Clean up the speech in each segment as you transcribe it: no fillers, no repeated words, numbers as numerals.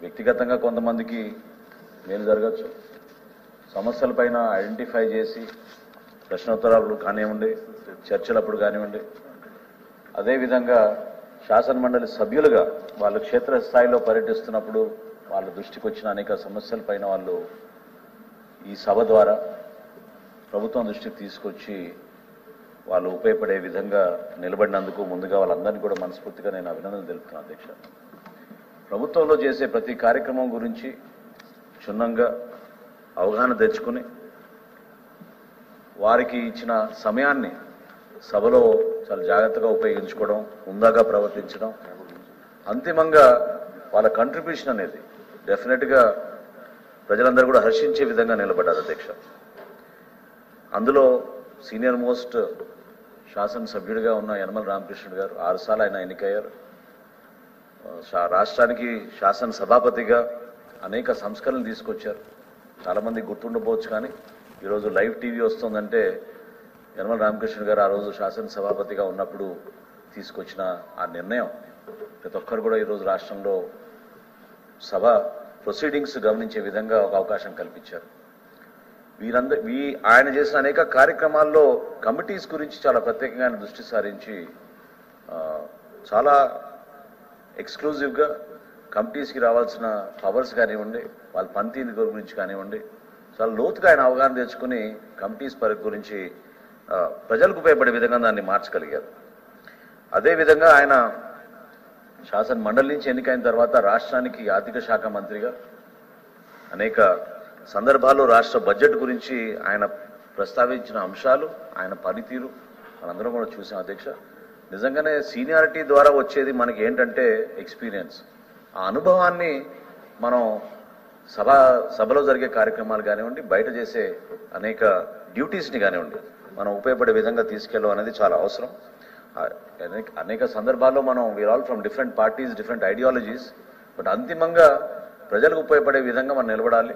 వ్యక్తిగతంగా కొంతమందికి మేలు జరగచ్చు, సమస్యలపైన ఐడెంటిఫై చేసి ప్రశ్నోత్తరాలు కానివ్వండి, చర్చలప్పుడు కానివ్వండి, అదేవిధంగా శాసన మండలి సభ్యులుగా వాళ్ళు క్షేత్రస్థాయిలో పర్యటిస్తున్నప్పుడు వాళ్ళ దృష్టికి వచ్చిన అనేక సమస్యలపైన వాళ్ళు ఈ సభ ద్వారా ప్రభుత్వం దృష్టికి తీసుకొచ్చి వాళ్ళు ఉపయోగపడే విధంగా నిలబడినందుకు ముందుగా వాళ్ళందరినీ కూడా మనస్ఫూర్తిగా నేను అభినందనలు తెలుపుతున్నాను. అధ్యక్ష, ప్రభుత్వంలో చేసే ప్రతి కార్యక్రమం గురించి క్షుణ్ణంగా అవగాహన తెచ్చుకుని వారికి ఇచ్చిన సమయాన్ని సభలో చాలా జాగ్రత్తగా ఉపయోగించుకోవడం, హుందాగా ప్రవర్తించడం, అంతిమంగా వాళ్ళ కంట్రిబ్యూషన్ అనేది డెఫినెట్గా ప్రజలందరూ కూడా హర్షించే విధంగా నిలబడ్డారు. అధ్యక్ష, అందులో సీనియర్ మోస్ట్ శాసనసభ్యుడిగా ఉన్న యనమల రామకృష్ణుడు గారు 6 సార్లు ఆయన ఎన్నికయ్యారు. రాష్ట్రానికి శాసన సభాపతిగా అనేక సంస్కరణలు తీసుకొచ్చారు. చాలామంది గుర్తుండకపోవచ్చు, కానీ ఈరోజు లైవ్ టీవీ వస్తుందంటే యనమల రామకృష్ణుడు గారు ఆ రోజు శాసన సభాపతిగా ఉన్నప్పుడు తీసుకొచ్చిన ఆ నిర్ణయం ప్రతి ఒక్కరు కూడా ఈరోజు రాష్ట్రంలో సభ ప్రొసీడింగ్స్ గమనించే విధంగా ఒక అవకాశం కల్పించారు. ఆయన చేసిన అనేక కార్యక్రమాల్లో కమిటీస్ గురించి చాలా ప్రత్యేకంగా ఆయన దృష్టి సారించి చాలా ఎక్స్క్లూజివ్గా కమిటీస్కి రావాల్సిన పవర్స్ కానివ్వండి, వాళ్ళ పనితీరు గురించి కానివ్వండి, చాలా లోతుగా ఆయన అవగాహన తెచ్చుకుని కమిటీస్ గురించి ప్రజలకు ఉపయోగపడే విధంగా దాన్ని మార్చగలిగారు. అదేవిధంగా ఆయన శాసన మండలి నుంచి ఎన్నికైన తర్వాత రాష్ట్రానికి ఆర్థిక శాఖ మంత్రిగా అనేక సందర్భాల్లో రాష్ట్ర బడ్జెట్ గురించి ఆయన ప్రస్తావించిన అంశాలు, ఆయన పనితీరు మనందరం కూడా చూసాం. అధ్యక్ష, నిజంగానే సీనియారిటీ ద్వారా వచ్చేది మనకి ఏంటంటే ఎక్స్పీరియన్స్. ఆ అనుభవాన్ని మనం సభలో జరిగే కార్యక్రమాలు కానివ్వండి, బయట చేసే అనేక డ్యూటీస్ని కానివ్వండి, మనం ఉపయోగపడే విధంగా తీసుకెళ్ళడం అనేది చాలా అవసరం. అనేక సందర్భాల్లో మనం we are all from different parties, different ideologies, but అంతిమంగా ప్రజలకు ఉపయోగపడే విధంగా మనం నిలబడాలి.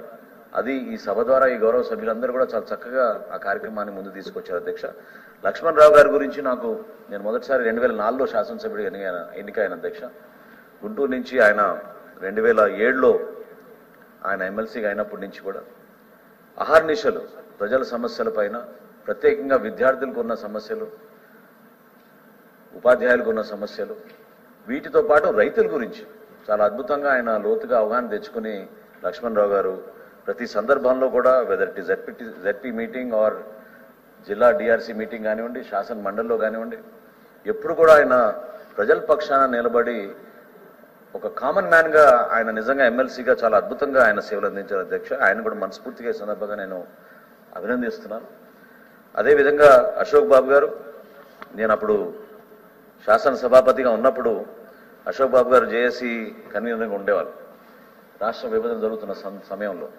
అది ఈ సభ ద్వారా ఈ గౌరవ సభ్యులందరూ కూడా చాలా చక్కగా ఆ కార్యక్రమాన్ని ముందు తీసుకొచ్చారు. అధ్యక్ష, లక్ష్మణరావు గారి గురించి నేను మొదటిసారి 2004లో శాసనసభ్యుడిగా ఎన్నికైన. అధ్యక్ష, గుంటూరు నుంచి ఆయన 2007లో ఆయన ఎమ్మెల్సీగా అయినప్పటి నుంచి కూడా అహర్నిశలు ప్రజల సమస్యల పైన, ప్రత్యేకంగా విద్యార్థులకు ఉన్న సమస్యలు, ఉపాధ్యాయులకు ఉన్న సమస్యలు, వీటితో పాటు రైతుల గురించి చాలా అద్భుతంగా ఆయన లోతుగా అవగాహన తెచ్చుకుని లక్ష్మణరావు గారు ప్రతి సందర్భంలో కూడా whether it is ZP meeting or జిల్లా డిఆర్సీ మీటింగ్ కానివ్వండి, శాసన మండలిలో కానివ్వండి, ఎప్పుడు కూడా ఆయన ప్రజల పక్షాన నిలబడి ఒక కామన్ మ్యాన్గా ఆయన నిజంగా ఎమ్మెల్సీగా చాలా అద్భుతంగా ఆయన సేవలు అందించారు. అధ్యక్ష, ఆయన కూడా మనస్ఫూర్తిగా ఈ సందర్భంగా నేను అభినందిస్తున్నాను. అదేవిధంగా అశోక్ బాబు గారు, నేను అప్పుడు శాసన సభాపతిగా ఉన్నప్పుడు అశోక్ బాబు గారు జేఏసీ కన్వీనర్గా ఉండేవాళ్ళు. రాష్ట్ర విభజన జరుగుతున్న సమయంలో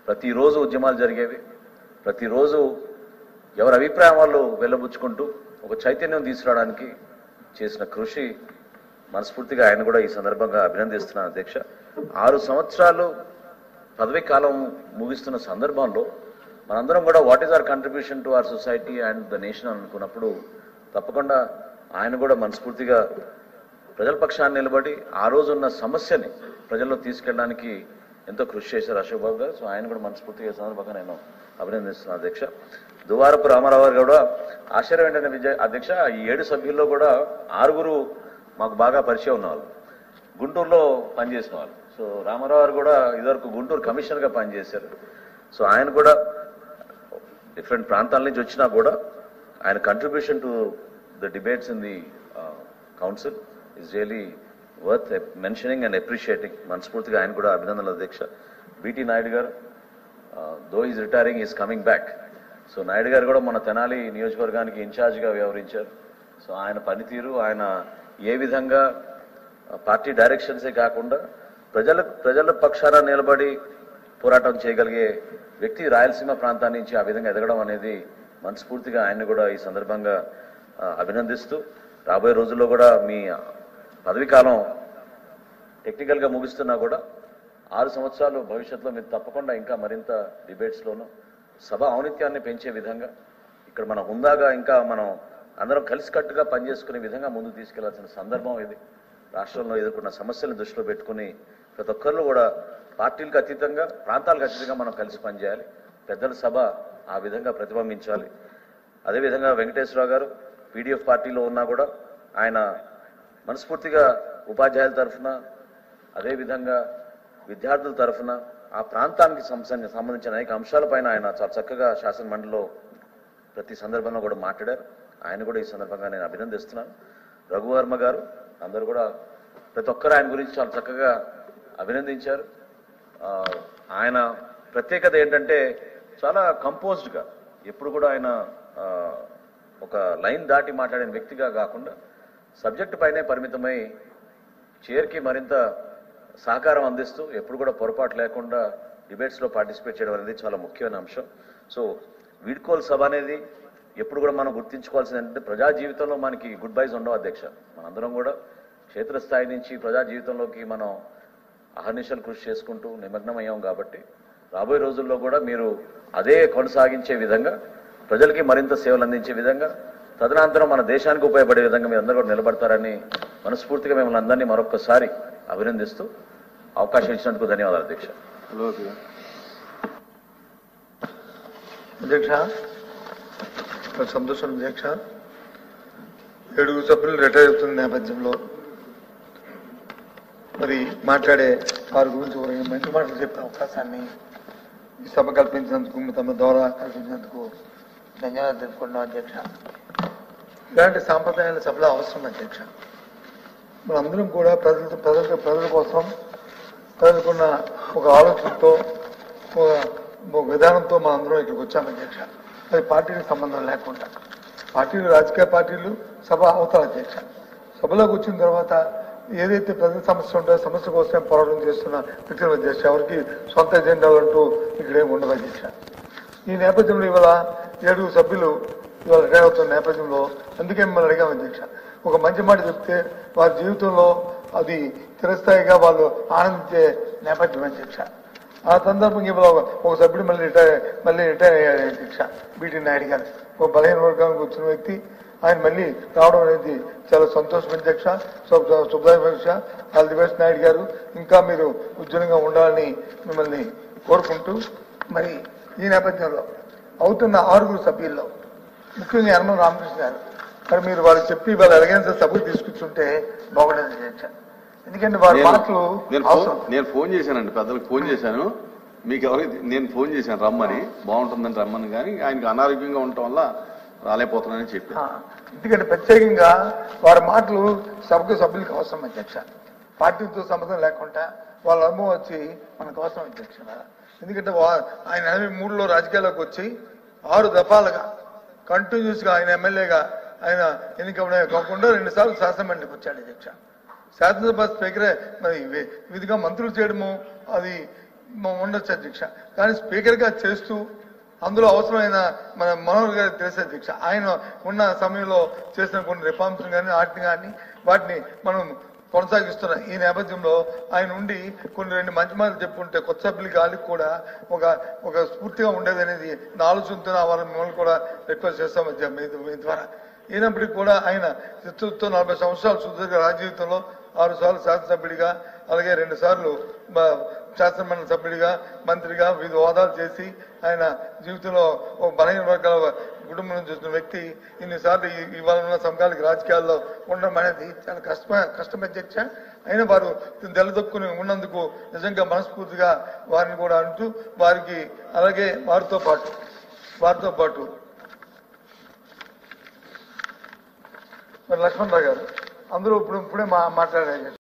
ప్రతిరోజు ఉద్యమాలు జరిగేవి. ప్రతిరోజు ఎవరి అభిప్రాయం వాళ్ళు వెళ్ళబుచ్చుకుంటూ ఒక చైతన్యం తీసుకురావడానికి చేసిన కృషి మనస్ఫూర్తిగా ఆయన కూడా ఈ సందర్భంగా అభినందిస్తున్నాను. అధ్యక్ష, 6 సంవత్సరాలు పదవీ కాలం ముగిస్తున్న సందర్భంలో మనందరం కూడా what is our contribution to our society and the nation అనుకున్నప్పుడు తప్పకుండా ఆయన కూడా మనస్ఫూర్తిగా ప్రజల పక్షాన్ని నిలబడి ఆ రోజున్న సమస్యని ప్రజల్లో తీసుకెళ్ళడానికి ఎంతో కృషి చేశారు అశోక్ బాబు గారు. సో ఆయన కూడా మనస్ఫూర్తిగా సందర్భంగా నేను అభినందిస్తున్నాను. అధ్యక్ష, దువారపు రామారావు గారు కూడా ఆశ్చర్యం ఏంటంటే అధ్యక్ష, ఈ 7 సభ్యుల్లో కూడా 6 మాకు బాగా పరిచయం ఉన్నవాళ్ళు, గుంటూరులో పనిచేసిన వాళ్ళు. సో రామారావు గారు కూడా ఇదివరకు గుంటూరు కమిషనర్గా పనిచేశారు. సో ఆయన కూడా డిఫరెంట్ ప్రాంతాల నుంచి వచ్చినా కూడా ఆయన contribution to the debates in the council is really worth mentioning and appreciating. మనస్ఫూర్తిగా ఆయన కూడా అభినందనలు. అధ్యక్ష, బీటీ నాయుడు గారు though is retiring is coming back. So Naidu గారు కూడా మన తెనాలి నియోజకవర్గానికి ఇన్ఛార్జ్గా వ్యవహరించారు. సో ఆయన పనితీరు, ఆయన ఏ విధంగా పార్టీ డైరెక్షన్సే కాకుండా ప్రజల పక్షాన నిలబడి పోరాటం చేయగలిగే వ్యక్తి రాయలసీమ ప్రాంతాన్ని నుంచి ఆ విధంగా ఎదగడం అనేది మనస్ఫూర్తిగా ఆయన కూడా ఈ సందర్భంగా అభినందిస్తూ, రాబోయే రోజుల్లో కూడా మీ పదవీ కాలం టెక్నికల్గా ముగిస్తున్నా కూడా 6 సంవత్సరాలు భవిష్యత్తులో మీరు తప్పకుండా ఇంకా మరింత డిబేట్స్లోనూ సభ ఔన్నత్యాన్ని పెంచే విధంగా ఇక్కడ మన హుందాగా ఇంకా మనం అందరం కలిసికట్టుగా పనిచేసుకునే విధంగా ముందుకు తీసుకెళ్లాల్సిన సందర్భం ఇది. రాష్ట్రంలో ఎదుర్కొన్న సమస్యలను దృష్టిలో పెట్టుకుని ప్రతి ఒక్కరిలో కూడా పార్టీలకు అతీతంగా ప్రాంతాలకు అతీతంగా మనం కలిసి పనిచేయాలి. పెద్దల సభ ఆ విధంగా ప్రతిబింబించాలి. అదేవిధంగా వెంకటేశ్వరరావు గారు పీడీఎఫ్ పార్టీలో ఉన్నా కూడా ఆయన మనస్ఫూర్తిగా ఉపాధ్యాయుల తరఫున అదేవిధంగా విద్యార్థుల తరఫున ఆ ప్రాంతానికి సంబంధించిన అనేక అంశాలపైన ఆయన చాలా చక్కగా శాసన మండలిలో ప్రతి సందర్భంలో కూడా మాట్లాడారు. ఆయన కూడా ఈ సందర్భంగా నేను అభినందిస్తున్నాను. రఘువర్మ గారు అందరూ కూడా ప్రతి ఒక్కరు ఆయన గురించి చాలా చక్కగా అభినందించారు. ఆయన ప్రత్యేకత ఏంటంటే చాలా కంపోజ్డ్గా ఎప్పుడు కూడా ఆయన ఒక లైన్ దాటి మాట్లాడిన వ్యక్తిగా కాకుండా సబ్జెక్టు పైనే పరిమితమై చైర్కి మరింత సహకారం అందిస్తూ ఎప్పుడు కూడా పొరపాటు లేకుండా డిబేట్స్లో పార్టిసిపేట్ చేయడం అనేది చాలా ముఖ్యమైన అంశం. సో వీడ్కోలు సభ అనేది ఎప్పుడు కూడా మనం గుర్తించుకోవాల్సింది ఏంటంటే ప్రజా జీవితంలో మనకి గుడ్ బైస్ ఉండవు అధ్యక్ష. మనందరం కూడా క్షేత్రస్థాయి నుంచి ప్రజా జీవితంలోకి మనం అహర్నిశలు కృషి చేసుకుంటూ నిమగ్నమయ్యాం కాబట్టి రాబోయే రోజుల్లో కూడా మీరు అదే కొనసాగించే విధంగా ప్రజలకి మరింత సేవలు అందించే విధంగా తదనంతరం మన దేశానికి ఉపయోగపడే విధంగా మీరు అందరూ కూడా నిలబడతారని మనస్ఫూర్తిగా మిమ్మల్ని అందరినీ మరొకసారి అభినందిస్తూ అవకాశం ఇచ్చినందుకు ధన్యవాదాలు అధ్యక్ష. అధ్యక్ష సంతోషం అధ్యక్ష. 7 సభ్యులు రిటైర్ అవుతున్న నేపథ్యంలో మరి మాట్లాడే వారి గురించి మంచి మాటలు చెప్పే అవకాశాన్ని ఈ సభ కల్పించినందుకు తమ ద్వారా కల్పించినందుకు ధన్యవాదాలు తెలుపుకుంటున్నాం అధ్యక్ష. ఇలాంటి సాంప్రదాయాల సభలో అవసరం అధ్యక్ష. మనందరం కూడా ప్రజల కోసం ప్రజలకున్న ఒక ఆలోచనతో ఒక విధానంతో మనందరం ఇక్కడికి వచ్చాం అధ్యక్ష. అది పార్టీకి సంబంధం లేకుండా పార్టీలు రాజకీయ పార్టీలు సభ అవుతారు అధ్యక్ష. సభలోకి వచ్చిన తర్వాత ఏదైతే ప్రజల సమస్య ఉంటుందో సమస్య కోసం పోరాటం చేస్తున్న వ్యక్తుల అధ్యక్ష ఎవరికి సొంత ఎజెండాలు అంటూ ఇక్కడేమి ఉండదు అధ్యక్ష. ఈ నేపథ్యంలో ఇవాళ 7 సభ్యులు ఇవాళ రిటైర్ అవుతున్న నేపథ్యంలో అందుకే మిమ్మల్ని అడిగాం అధ్యక్ష. ఒక మంచి మాట చెప్తే వారి జీవితంలో అది చిరస్థాయిగా వాళ్ళు ఆనందించే నేపథ్యం అధ్యక్ష. ఆ సందర్భంగా ఇవాళ ఒక సభ్యుడు మళ్ళీ రిటైర్ అయ్యాడు అధ్యక్ష. బీటీ నాయుడు గారు ఒక బలహీన వర్గానికి వచ్చిన వ్యక్తి. ఆయన మళ్ళీ రావడం అనేది చాలా సంతోషం అధ్యక్ష. శుభాకాంక్ష ఆల్ ది బెస్ట్ నాయుడు గారు. ఇంకా మీరు ఉజ్వలంగా ఉండాలని మిమ్మల్ని కోరుకుంటూ మరి ఈ నేపథ్యంలో అవుతున్న 6 సభ్యుల్లో ముఖ్యంగా యనమల రామకృష్ణ గారు మరి మీరు వాళ్ళు చెప్పి వాళ్ళు ఎలాగైనా సభకు తీసుకొచ్చుంటే బాగుండేది అధ్యక్ష. ఎందుకంటే వారి మాటలు నేను ఫోన్ చేశానండి, పెద్దలకు ఫోన్ చేశాను. మీకు ఎవరికి నేను ఫోన్ చేశాను రమ్మని, బాగుంటుందని రమ్మని. కానీ ఆయనకు అనారోగ్యంగా ఉండటం వల్ల రాలేకపోతున్నానని చెప్పాను. ఎందుకంటే ప్రత్యేకంగా వారి మాటలు సభ్యులకు అవసరం అధ్యక్ష. పార్టీతో సంబంధం లేకుండా వాళ్ళ అనుభవం వచ్చి మనకు అవసరం అధ్యక్ష. ఎందుకంటే ఆయన 83లో రాజకీయాల్లోకి వచ్చి 6 దఫాలుగా కంటిన్యూస్ గా ఆయన ఎమ్మెల్యేగా ఆయన ఎన్నికవడే కాకుండా 2 సార్లు శాసనమండలికి వచ్చాడు అధ్యక్ష. శాసనసభ స్పీకరే మరి విధిగా మంత్రులు చేయడము అది ఉండొచ్చు అధ్యక్ష. కానీ స్పీకర్ గా చేస్తూ అందులో అవసరమైన మన మనోహర్ గారికి తెలిసే అధ్యక్ష. ఆయన ఉన్న సమయంలో చేసిన కొన్ని రిఫార్మ్స్ కానీ వాటిని మనం కొనసాగిస్తున్నాం. ఈ నేపథ్యంలో ఆయన ఉండి కొన్ని 2 మంచి మాటలు చెప్పుకుంటే కొత్త సభ్యులకి వాళ్ళకి కూడా ఒక స్ఫూర్తిగా ఉండేది అనేది నా ఆలోచనతో వాళ్ళని మిమ్మల్ని కూడా రిక్వెస్ట్ చేస్తాం మీ ద్వారా. అయినప్పటికీ కూడా ఆయన చిత్తూరుతో 40 సంవత్సరాల సుదీర్ఘ రాజజీవితంలో 6 సార్లు శాసనసభ్యుడిగా అలాగే 2 సార్లు శాసనమండలి సభ్యుడిగా మంత్రిగా వివిధ హోదాలు చేసి ఆయన జీవితంలో ఒక బలహీన వర్గాల కుటుంబం నుంచి వచ్చిన వ్యక్తి ఇన్నిసార్లు ఇవాళ ఉన్న సమకాలిక రాజకీయాల్లో ఉండడం అనేది చాలా కష్టం అధ్యక్ష. అయినా వారు తెల్లదొక్కుని ఉన్నందుకు నిజంగా మనస్ఫూర్తిగా వారిని కూడా అంటూ వారికి అలాగే వారితో పాటు మరి లక్ష్మణరావు గారు అందరూ ఇప్పుడే మాట్లాడారు.